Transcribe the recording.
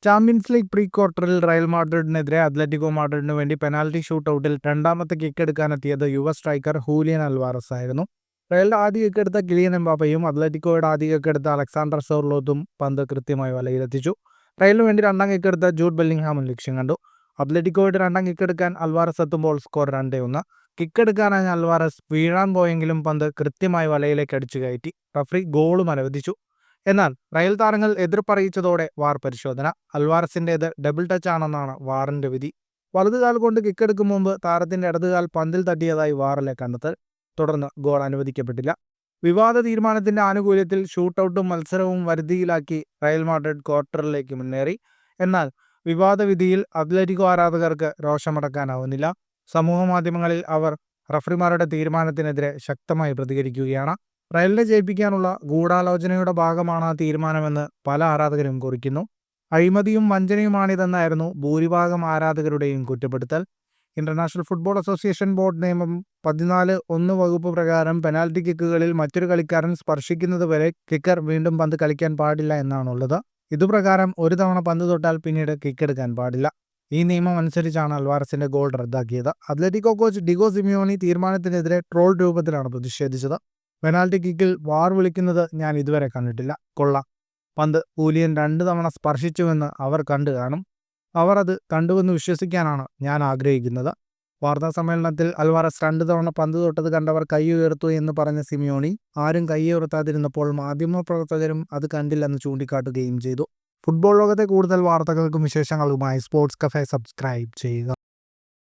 Champions league pre ക്വാർട്ടറിൽ Real മാഡ്രിഡിനെതിരെ Atletico മാഡ്രിഡിന് വേണ്ടി penalty ഷൂട്ടൌട്ടിൽ രണ്ടാമത്തെ കിക്കെടുക്കാനെത്തിയത് യുവ സ്ട്രൈക്കർ ഹൂലിയൻ അൽവാറസ് ആയിരുന്നു. റയലിന്റെ ആദ്യ കിക്കെടുത്ത കിലിയൻ എംബാപ്പയും അത്ലറ്റിക്കോയുടെ ആദ്യ കിക്കെടുത്ത അലക്സാണ്ടർ സോർലോത്തും പന്ത് കൃത്യമായി വലയിലെത്തിച്ചു. റയലിന് വേണ്ടി രണ്ടാം കിക്കെടുത്ത ജൂഡ് ബെല്ലിംഗ്ഹാമും ലക്ഷ്യം കണ്ടു. അത്ലറ്റിക്കോയുടെ രണ്ടാം കിക്കെടുക്കാൻ അൽവാറസ് എത്തുമ്പോൾ സ്കോർ 2-1. കിക്കെടുക്കാനായ അൽവാറസ് വീഴാൻ പോയെങ്കിലും പന്ത് കൃത്യമായി വലയിലേക്ക് അടിച്ചു കയറ്റി. റഫറി ഗോളും അനുവദിച്ചു. എന്നാൽ റയൽ താരങ്ങൾ എതിർപ്പറിയിച്ചതോടെ വാർ പരിശോധന. അൽവാറസിൻ്റേത് ഡബിൾ ടച്ച് ആണെന്നാണ് വാറിന്റെ വിധി. വലതുകാൽ കൊണ്ട് കിക്കെടുക്കും മുമ്പ് താരത്തിന്റെ ഇടതുകാൽ പന്തിൽ തട്ടിയതായി വാറിലെ കണ്ടെത്തൽ. തുടർന്ന് ഗോൾ അനുവദിക്കപ്പെട്ടില്ല. വിവാദ തീരുമാനത്തിന്റെ ആനുകൂല്യത്തിൽ ഷൂട്ടൌട്ടും മത്സരവും വരുതിയിലാക്കി റയൽ മാഡ്രിഡ് ക്വാർട്ടറിലേക്ക് മുന്നേറി. എന്നാൽ വിവാദ വിധിയിൽ അത്ലറ്റിക്കോ ആരാധകർക്ക് രോഷമടക്കാനാവുന്നില്ല. സമൂഹ മാധ്യമങ്ങളിൽ അവർ റഫറിമാരുടെ തീരുമാനത്തിനെതിരെ ശക്തമായി പ്രതികരിക്കുകയാണ്. റയലിനെ ജയിപ്പിക്കാനുള്ള ഗൂഢാലോചനയുടെ ഭാഗമാണ് ആ തീരുമാനമെന്ന് പല ആരാധകരും കുറിക്കുന്നു. അഴിമതിയും വഞ്ചനയുമാണിതെന്നായിരുന്നു ഭൂരിഭാഗം ആരാധകരുടെയും കുറ്റപ്പെടുത്തൽ. ഇന്റർനാഷണൽ ഫുട്ബോൾ അസോസിയേഷൻ ബോർഡ് നിയമം 14(1) വകുപ്പ് പ്രകാരം പെനാൽറ്റി കിക്കുകളിൽ മറ്റൊരു കളിക്കാരൻ സ്പർശിക്കുന്നത് വരെ കിക്കർ വീണ്ടും പന്ത് കളിക്കാൻ പാടില്ല എന്നാണുള്ളത്. ഇതുപ്രകാരം ഒരു തവണ പന്ത് തൊട്ടാൽ പിന്നീട് കിക്കെടുക്കാൻ പാടില്ല. ഈ നിയമം അനുസരിച്ചാണ് അൽവാറസിന്റെ ഗോൾ റദ്ദാക്കിയത്. അത്ലറ്റിക്കോ കോച്ച് ഡിഗോ സിമിയോണി തീരുമാനത്തിനെതിരെ ട്രോൾ രൂപത്തിലാണ് പ്രതിഷേധിച്ചത്. പെനാൽറ്റി കിക്കിൽ വാർ വിളിക്കുന്നത് ഞാൻ ഇതുവരെ കണ്ടിട്ടില്ല. കൊള്ളാം, പന്ത് ഹൂലിയൻ 2 തവണ സ്പർശിച്ചുവെന്ന് അവർ കണ്ടു കാണും. അവർ അത് കണ്ടുവെന്ന് വിശ്വസിക്കാനാണ് ഞാൻ ആഗ്രഹിക്കുന്നത്. വാർത്താ സമ്മേളനത്തിൽ അൽവാറസ് 2 തവണ പന്ത് തൊട്ടത് കണ്ടവർ കൈ ഉയർത്തു എന്ന് പറഞ്ഞ സിമിയോണി ആരും കൈ ഉയർത്താതിരുന്നപ്പോൾ മാധ്യമപ്രവർത്തകരും അത് കണ്ടില്ലെന്ന് ചൂണ്ടിക്കാട്ടുകയും ചെയ്തു. ഫുട്ബോൾ ലോകത്തെ കൂടുതൽ വാർത്തകൾക്കും വിശേഷങ്ങൾക്കുമായി സ്പോർട്സ് കഫേ സബ്സ്ക്രൈബ് ചെയ്യുക.